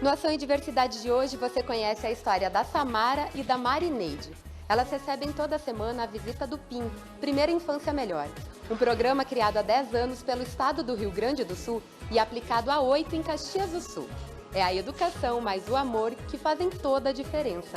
No Ação e Diversidade de hoje, você conhece a história da Samara e da Marineide. Elas recebem toda semana a visita do PIN, Primeira Infância Melhor, um programa criado há 10 anos pelo estado do Rio Grande do Sul e aplicado há 8 em Caxias do Sul. É a educação mais o amor que fazem toda a diferença.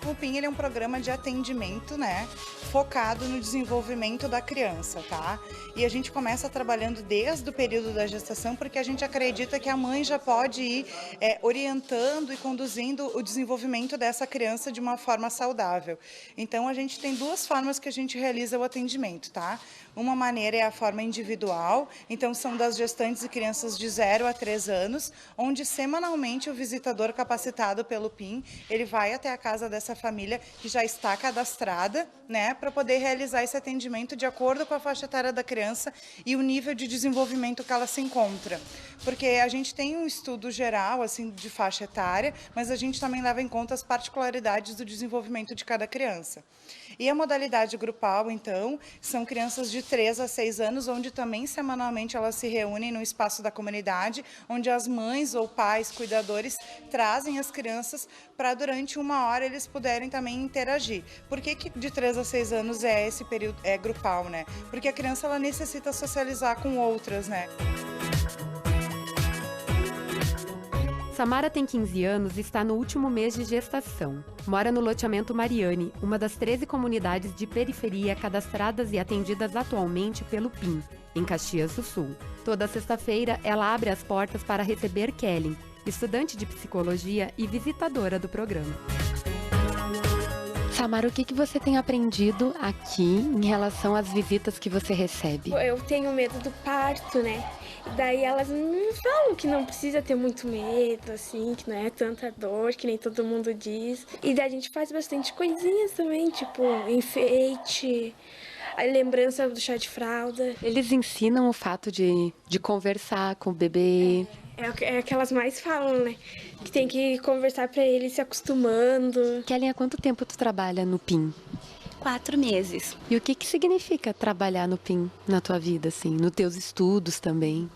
O PIN ele é um programa de atendimento, né, focado no desenvolvimento da criança, tá? E a gente começa trabalhando desde o período da gestação, porque a gente acredita que a mãe já pode ir orientando e conduzindo o desenvolvimento dessa criança de uma forma saudável. Então, a gente tem duas formas que a gente realiza o atendimento, tá? Uma maneira é a forma individual, então são das gestantes e crianças de 0 a 3 anos, onde semanalmente o visitador capacitado pelo PIN, ele vai até a casa dessa família que já está cadastrada, né, para poder realizar esse atendimento de acordo com a faixa etária da criança e o nível de desenvolvimento que ela se encontra. Porque a gente tem um estudo geral, assim, de faixa etária, mas a gente também leva em conta as particularidades do desenvolvimento de cada criança. E a modalidade grupal, então, são crianças de 3 a 6 anos, onde também semanalmente elas se reúnem no espaço da comunidade, onde as mães ou pais, cuidadores, trazem as crianças para durante 1 hora eles puderem também interagir. Por que de 3 a 6 anos é esse período grupal, né? Porque a criança ela necessita socializar com outras, né? Samara tem 15 anos e está no último mês de gestação. Mora no loteamento Mariane, uma das 13 comunidades de periferia cadastradas e atendidas atualmente pelo PIN, em Caxias do Sul. Toda sexta-feira, ela abre as portas para receber Kelly, estudante de psicologia e visitadora do programa. Samara, o que você tem aprendido aqui em relação às visitas que você recebe? Eu tenho medo do parto, né? Daí elas não falam que não precisa ter muito medo, assim, que não é tanta dor, que nem todo mundo diz. E daí a gente faz bastante coisinhas também, tipo enfeite, a lembrança do chá de fralda. Eles ensinam o fato de conversar com o bebê. É que elas mais falam, né? Que tem que conversar pra ele se acostumando. Kelly, há quanto tempo tu trabalha no PIN? 4 meses. E o que significa trabalhar no PIN na tua vida, assim, nos teus estudos também?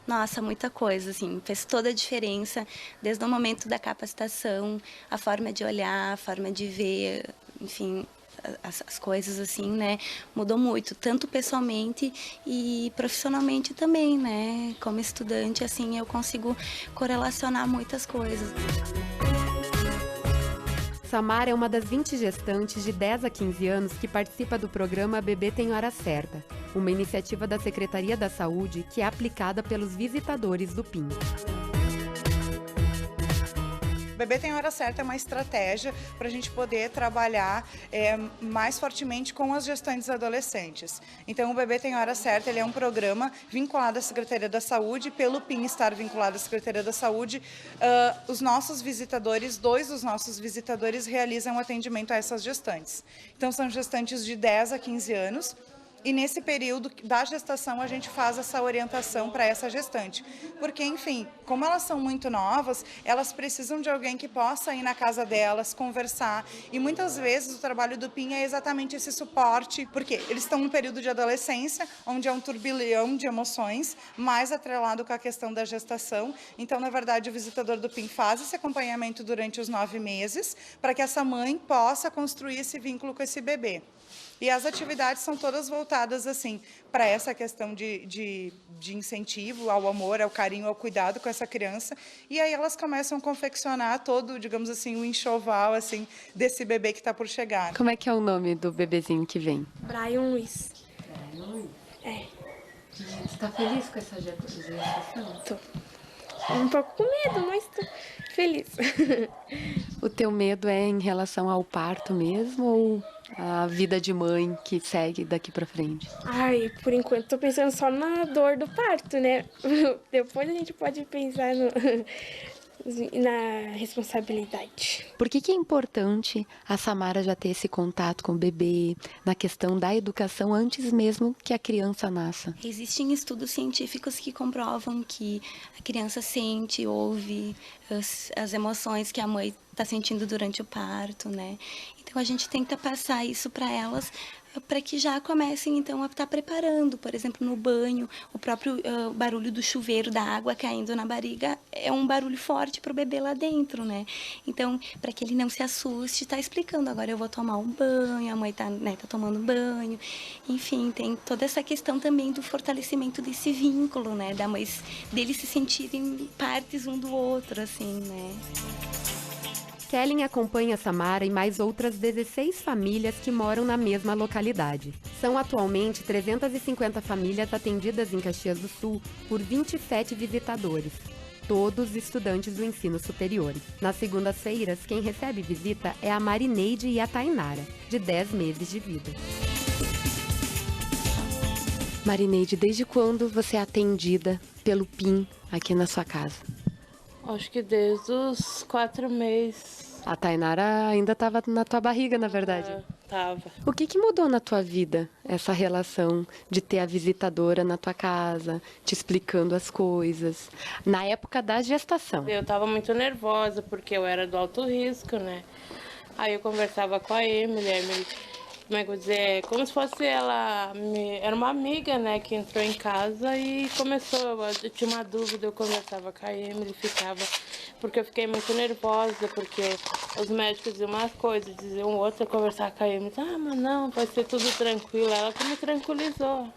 Nossa, muita coisa, assim, fez toda a diferença, desde o momento da capacitação, a forma de olhar, a forma de ver, enfim, as coisas, assim, né, mudou muito, tanto pessoalmente e profissionalmente também, né, como estudante, assim, eu consigo correlacionar muitas coisas. Samara é uma das 20 gestantes de 10 a 15 anos que participa do programa Bebê Tem Hora Certa, uma iniciativa da Secretaria da Saúde que é aplicada pelos visitadores do PIN. O Bebê Tem Hora Certa é uma estratégia para a gente poder trabalhar mais fortemente com as gestantes adolescentes. Então, o Bebê Tem Hora Certa ele é um programa vinculado à Secretaria da Saúde, pelo PIN estar vinculado à Secretaria da Saúde, os nossos visitadores, 2 dos nossos visitadores realizam atendimento a essas gestantes. Então, são gestantes de 10 a 15 anos, e nesse período da gestação a gente faz essa orientação para essa gestante. Porque, enfim, como elas são muito novas, elas precisam de alguém que possa ir na casa delas, conversar. E muitas vezes o trabalho do PIN é exatamente esse suporte, porque eles estão no período de adolescência, onde é um turbilhão de emoções, mais atrelado com a questão da gestação. Então, na verdade, o visitador do PIN faz esse acompanhamento durante os 9 meses, para que essa mãe possa construir esse vínculo com esse bebê. E as atividades são todas voltadas, assim, para essa questão de incentivo ao amor, ao carinho, ao cuidado com essa criança. E aí elas começam a confeccionar todo, digamos assim, o enxoval, assim, desse bebê que está por chegar. Como é que é o nome do bebezinho que vem? Brian Luiz. Brian Luiz? É. Você tá feliz com essa gestação? Tô. Um pouco com medo, mas tô feliz. O teu medo é em relação ao parto mesmo ou a vida de mãe que segue daqui pra frente? Ai, por enquanto tô pensando só na dor do parto, né? Depois a gente pode pensar na responsabilidade. Por que é importante a Samara já ter esse contato com o bebê, na questão da educação antes mesmo que a criança nasça? Existem estudos científicos que comprovam que a criança sente, ouve as emoções que a mãe está sentindo durante o parto, né? Então a gente tenta passar isso para elas, para que já comecem então a estar preparando, por exemplo, no banho, o próprio barulho do chuveiro, da água caindo na barriga é um barulho forte para o bebê lá dentro, né? Então, para que ele não se assuste, tá explicando, agora eu vou tomar um banho, a mãe tá, né, tá tomando banho, enfim, tem toda essa questão também do fortalecimento desse vínculo, né, da mãe, deles se sentirem partes um do outro, assim, né? Kellen acompanha Samara e mais outras 16 famílias que moram na mesma localidade. São atualmente 350 famílias atendidas em Caxias do Sul por 27 visitadores, todos estudantes do ensino superior. Nas segundas-feiras, quem recebe visita é a Marineide e a Tainara, de 10 meses de vida. Marineide, desde quando você é atendida pelo PIN aqui na sua casa? Acho que desde os 4 meses. A Tainara ainda estava na tua barriga, na verdade. Tava. O que mudou na tua vida, essa relação de ter a visitadora na tua casa, te explicando as coisas, na época da gestação? Eu tava muito nervosa, porque eu era do alto risco, né? Aí eu conversava com a Emily, como é que eu vou dizer, como se fosse ela, era uma amiga, né, que entrou em casa e começou, eu tinha uma dúvida, eu conversava com a Emily, porque eu fiquei muito nervosa, porque os médicos diziam umas coisas, diziam outra, eu conversava com a Emily, mas não, vai ser tudo tranquilo, ela que me tranquilizou,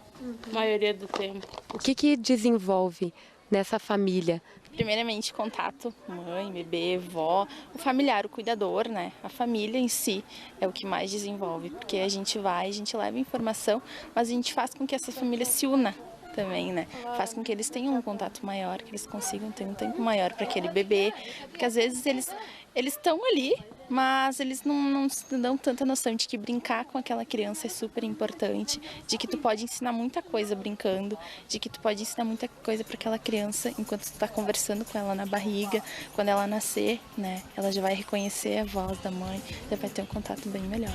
a maioria do tempo. O que desenvolve nessa família? Primeiramente, contato, mãe, bebê, vó, o familiar, o cuidador, né? A família em si é o que mais desenvolve, porque a gente leva informação, mas a gente faz com que essa família se una também, né? Faz com que eles tenham um contato maior, que eles consigam ter um tempo maior para aquele bebê, porque às vezes eles estão ali, mas eles não dão tanta noção de que brincar com aquela criança é super importante, de que tu pode ensinar muita coisa brincando, de que tu pode ensinar muita coisa para aquela criança enquanto tu tá conversando com ela na barriga, quando ela nascer, né? Ela já vai reconhecer a voz da mãe, já vai ter um contato bem melhor.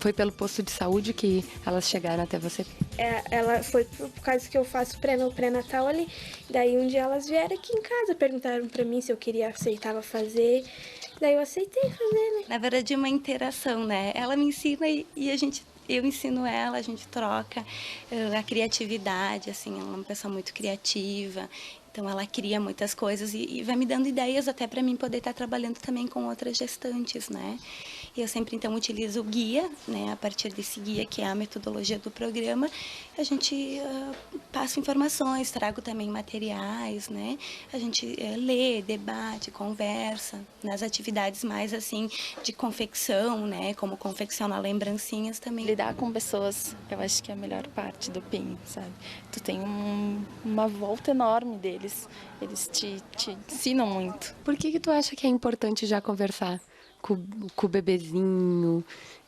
Foi pelo posto de saúde que elas chegaram até você? Ela foi por causa que eu faço pré-natal ali. Daí um dia elas vieram aqui em casa, perguntaram pra mim se eu aceitava fazer. Daí eu aceitei fazer, né? Na verdade é uma interação, né? Ela me ensina e eu ensino ela, a gente troca a criatividade, assim, ela é uma pessoa muito criativa. Então, ela cria muitas coisas e vai me dando ideias até para mim poder estar trabalhando também com outras gestantes, né? E eu sempre, então, utilizo o guia, né? A partir desse guia, que é a metodologia do programa, a gente passa informações, trago também materiais, né? A gente lê, debate, conversa, nas atividades mais, assim, de confecção, né? Como confeccionar lembrancinhas também. Lidar com pessoas, eu acho que é a melhor parte do PIN, sabe? Tu tem uma volta enorme deles. Eles te ensinam muito. Por que tu acha que é importante já conversar com o bebezinho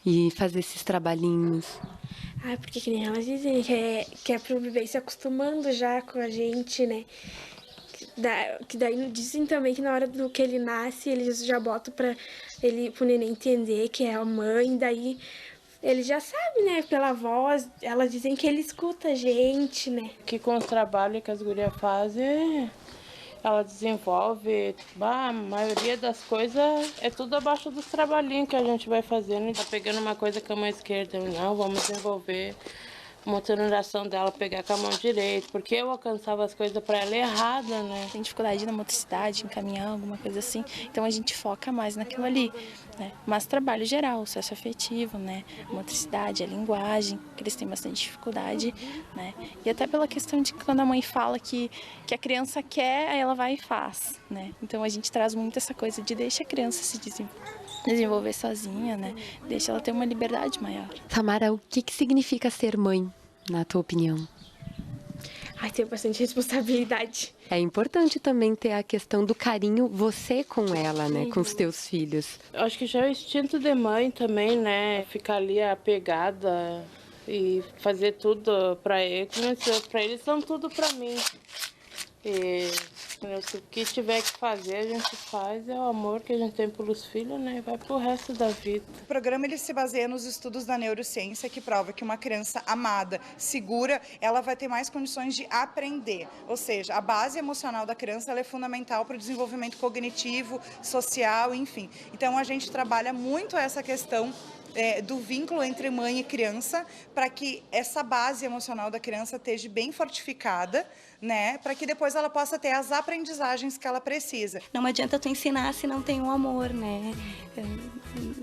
e fazer esses trabalhinhos? Porque que nem elas dizem, que é pro bebê se acostumando já com a gente, né? Que daí dizem também que na hora do que ele nasce, eles já botam pro neném entender que é a mãe, daí ele já sabe, né, pela voz, elas dizem que ele escuta a gente, né? Que com os trabalhos que as gurias fazem, ela desenvolve, a maioria das coisas é tudo abaixo dos trabalhinhos que a gente vai fazendo. Tá pegando uma coisa com a mão esquerda, não, vamos desenvolver uma motorização dela, pegar com a mão direita, porque eu alcançava as coisas para ela errada, né? Tem dificuldade na motricidade, em caminhar, alguma coisa assim, então a gente foca mais naquilo ali, né? Mas trabalho geral, o socioafetivo, né? A motricidade, a linguagem, que eles têm bastante dificuldade, né? E até pela questão de que quando a mãe fala que a criança quer, aí ela vai e faz, né? Então a gente traz muito essa coisa de deixar a criança se desenvolver sozinha, né? Deixa ela ter uma liberdade maior. Samara, o que significa ser mãe, na tua opinião? Tem bastante responsabilidade. É importante também ter a questão do carinho, você com ela, né? Com os teus filhos. Acho que já é o instinto de mãe também, né? Ficar ali apegada e fazer tudo para eles. Para eles são tudo para mim. E Se o que tiver que fazer, a gente faz, é o amor que a gente tem pelos filhos, né? E vai pro resto da vida. O programa ele se baseia nos estudos da neurociência que prova que uma criança amada, segura, ela vai ter mais condições de aprender. Ou seja, a base emocional da criança ela é fundamental para o desenvolvimento cognitivo, social, enfim. Então a gente trabalha muito essa questão do vínculo entre mãe e criança, para que essa base emocional da criança esteja bem fortificada, né, para que depois ela possa ter as aprendizagens que ela precisa. Não adianta tu ensinar se não tem o amor, né?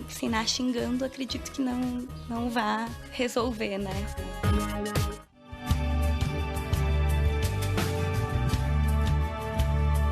Ensinar xingando, acredito que não vá resolver, né?